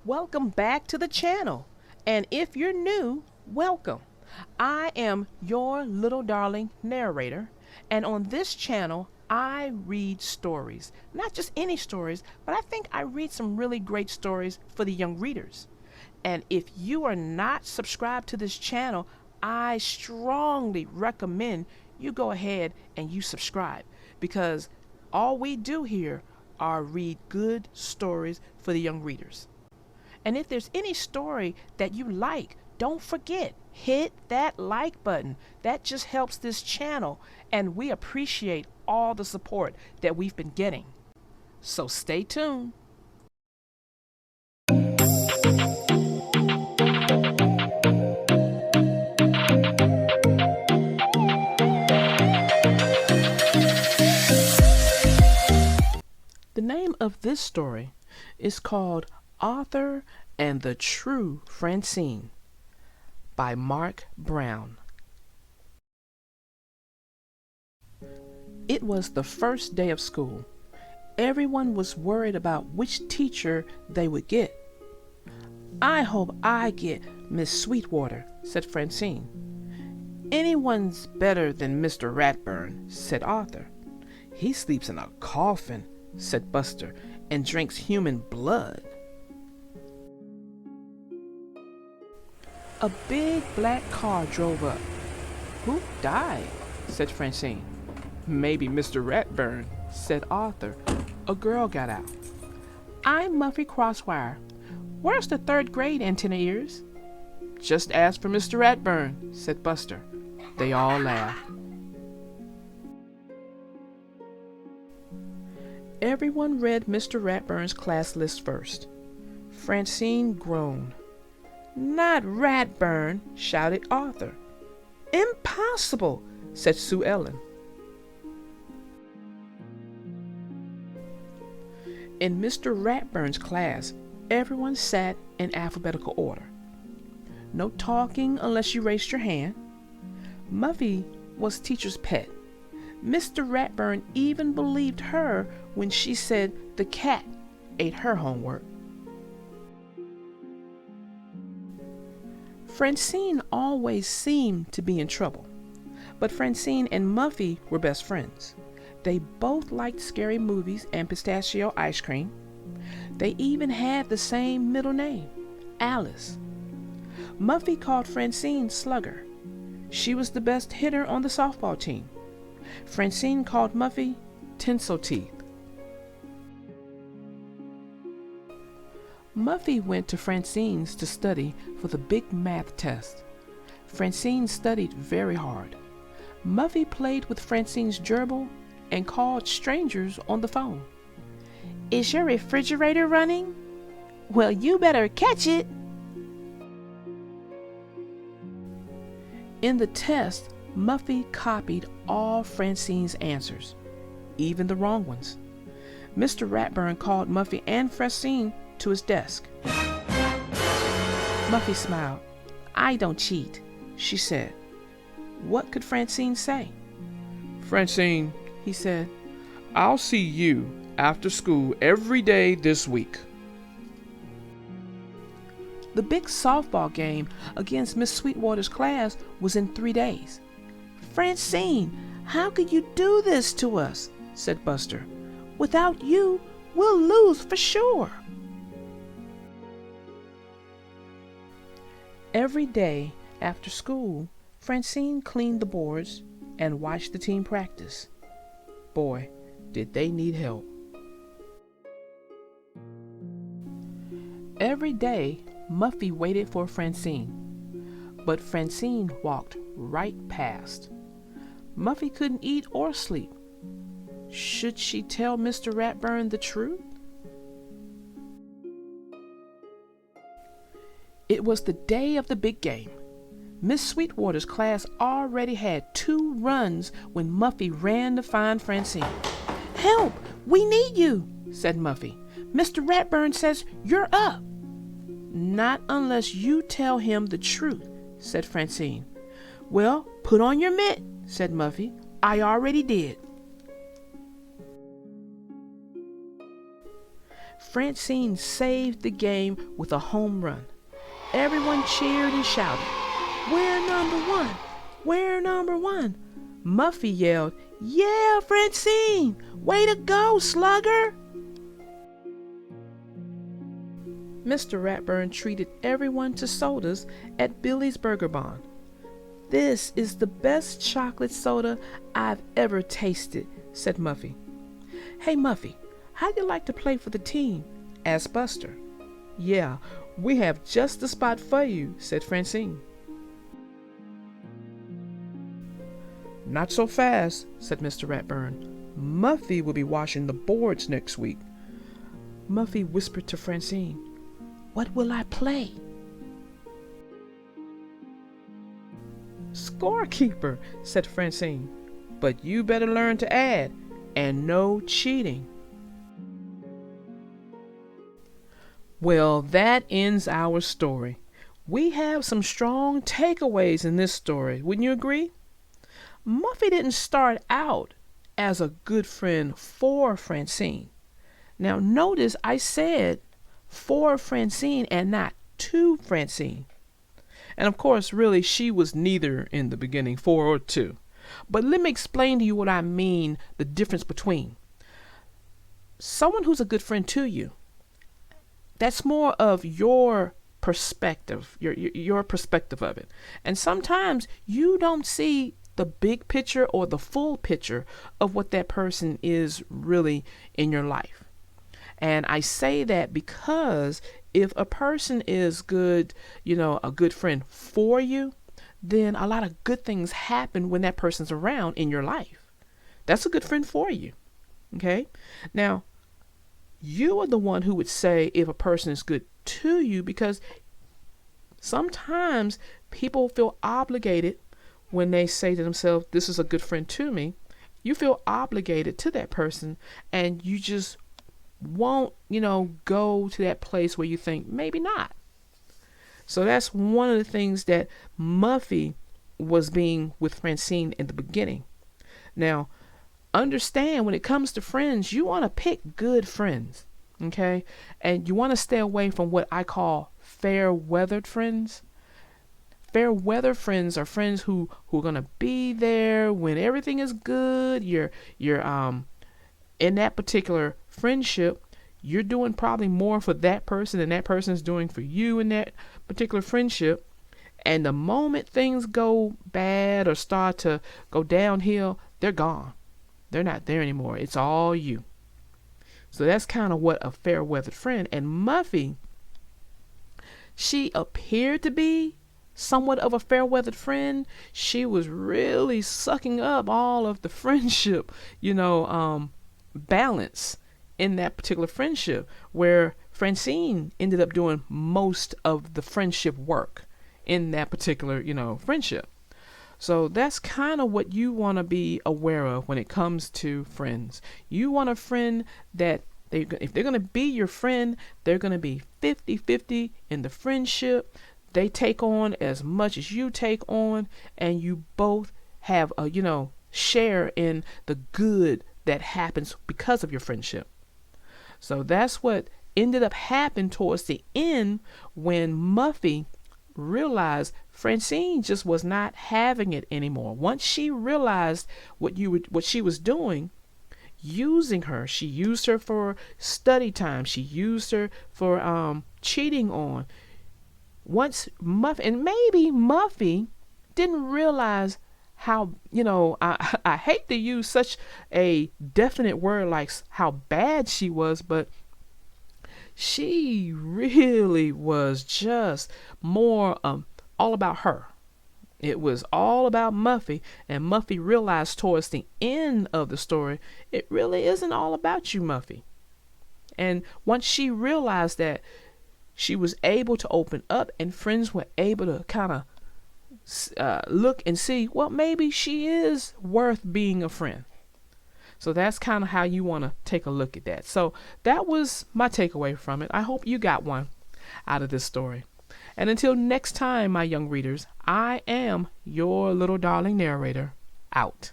Welcome back to the channel. And if you're new, welcome. I am your little darling narrator, and on this channel, I read stories. Not just any stories, but I think I read some really great stories for the young readers. And if you are not subscribed to this channel, I strongly recommend you go ahead and you subscribe, because all we do here are read good stories for the young readers. And if there's any story that you like, don't forget, hit that like button. That just helps this channel, and we appreciate all the support that we've been getting. So stay tuned. The name of this story is called Arthur and the True Francine by Mark Brown. It was the first day of school. Everyone was worried about which teacher they would get. "I hope I get Miss Sweetwater," said Francine. "Anyone's better than Mr. Ratburn," said Arthur. "He sleeps in a coffin," said Buster, "and drinks human blood." A big black car drove up. "Who died?" said Francine. "Maybe Mr. Ratburn," said Arthur. A girl got out. "I'm Muffy Crosswire. Where's the third grade antenna ears?" "Just ask for Mr. Ratburn," said Buster. They all laughed. Everyone read Mr. Ratburn's class list first. Francine groaned. "Not Ratburn," shouted Arthur. "Impossible," said Sue Ellen. In Mr. Ratburn's class, everyone sat in alphabetical order. No talking unless you raised your hand. Muffy was teacher's pet. Mr. Ratburn even believed her when she said the cat ate her homework. Francine always seemed to be in trouble, but Francine and Muffy were best friends. They both liked scary movies and pistachio ice cream. They even had the same middle name, Alice. Muffy called Francine Slugger. She was the best hitter on the softball team. Francine called Muffy Tinsel Teeth. Muffy went to Francine's to study for the big math test. Francine studied very hard. Muffy played with Francine's gerbil and called strangers on the phone. "Is your refrigerator running? Well, you better catch it." In the test, Muffy copied all Francine's answers, even the wrong ones. Mr. Ratburn called Muffy and Francine to his desk. Muffy smiled. "I don't cheat," she said. What could Francine say? "Francine," he said, "I'll see you after school every day this week." The big softball game against Miss Sweetwater's class was in 3 days. "Francine, how could you do this to us?" said Buster. "Without you, we'll lose for sure." Every day after school, Francine cleaned the boards and watched the team practice. Boy, did they need help. Every day, Muffy waited for Francine, but Francine walked right past. Muffy couldn't eat or sleep. Should she tell Mr. Ratburn the truth? It was the day of the big game. Miss Sweetwater's class already had 2 runs when Muffy ran to find Francine. "Help! We need you," said Muffy. "Mr. Ratburn says you're up." "Not unless you tell him the truth," said Francine. "Well, put on your mitt," said Muffy. "I already did." Francine saved the game with a home run. Everyone cheered and shouted, "We're number one! We're number one!" Muffy yelled, "Yeah, Francine! Way to go, slugger!" Mr. Ratburn treated everyone to sodas at Billy's Burger Barn. "This is the best chocolate soda I've ever tasted," said Muffy. "Hey, Muffy, how'd you like to play for the team?" asked Buster. "Yeah, we have just the spot for you," said Francine. "Not so fast," said Mr. Ratburn. "Muffy will be washing the boards next week." Muffy whispered to Francine, "What will I play?" "Scorekeeper," said Francine. "But you better learn to add, and no cheating." Well, that ends our story. We have some strong takeaways in this story, wouldn't you agree? Muffy didn't start out as a good friend for Francine. Now notice I said for Francine and not to Francine. And of course, really, she was neither in the beginning, for or to. But let me explain to you what I mean, the difference between. Someone who's a good friend to you, that's more of your perspective, your perspective of it. And sometimes you don't see the big picture or the full picture of what that person is really in your life. And I say that because if a person is good, a good friend for you, then a lot of good things happen when that person's around in your life. That's a good friend for you. Okay? Now, you are the one who would say if a person is good to you, because sometimes people feel obligated when they say to themselves, "This is a good friend to me." You feel obligated to that person, and you just won't, go to that place where you think maybe not. So that's one of the things that Muffy was being with Francine in the beginning. Now, understand when it comes to friends, you want to pick good friends, okay? And you want to stay away from what I call fair-weathered friends. Fair weather friends are friends who are gonna be there when everything is good. You're in that particular friendship, you're doing probably more for that person than that person is doing for you in that particular friendship. And the moment things go bad or start to go downhill, they're gone. They're not there anymore. It's all you. So that's kind of what a fair weathered friend. And Muffy, she appeared to be somewhat of a fair-weathered friend. She was really sucking up all of the friendship, balance in that particular friendship, where Francine ended up doing most of the friendship work in that particular, friendship. So that's kind of what you want to be aware of when it comes to friends. You want a friend that if they're going to be your friend, they're going to be 50-50 in the friendship. They take on as much as you take on, and you both have a, share in the good that happens because of your friendship. So that's what ended up happening towards the end when Muffy realized Francine just was not having it anymore. Once she realized what she was doing, using her, she used her for study time, she used her for cheating on. Once Muffy, and maybe Muffy didn't realize how, I hate to use such a definite word like how bad she was, but she really was just more all about her. It was all about Muffy, and Muffy realized towards the end of the story, it really isn't all about you, Muffy. And once she realized that, she was able to open up, and friends were able to kind of look and see, well, maybe she is worth being a friend. So that's kind of how you want to take a look at that. So that was my takeaway from it. I hope you got one out of this story. And until next time, my young readers, I am your little darling narrator, out.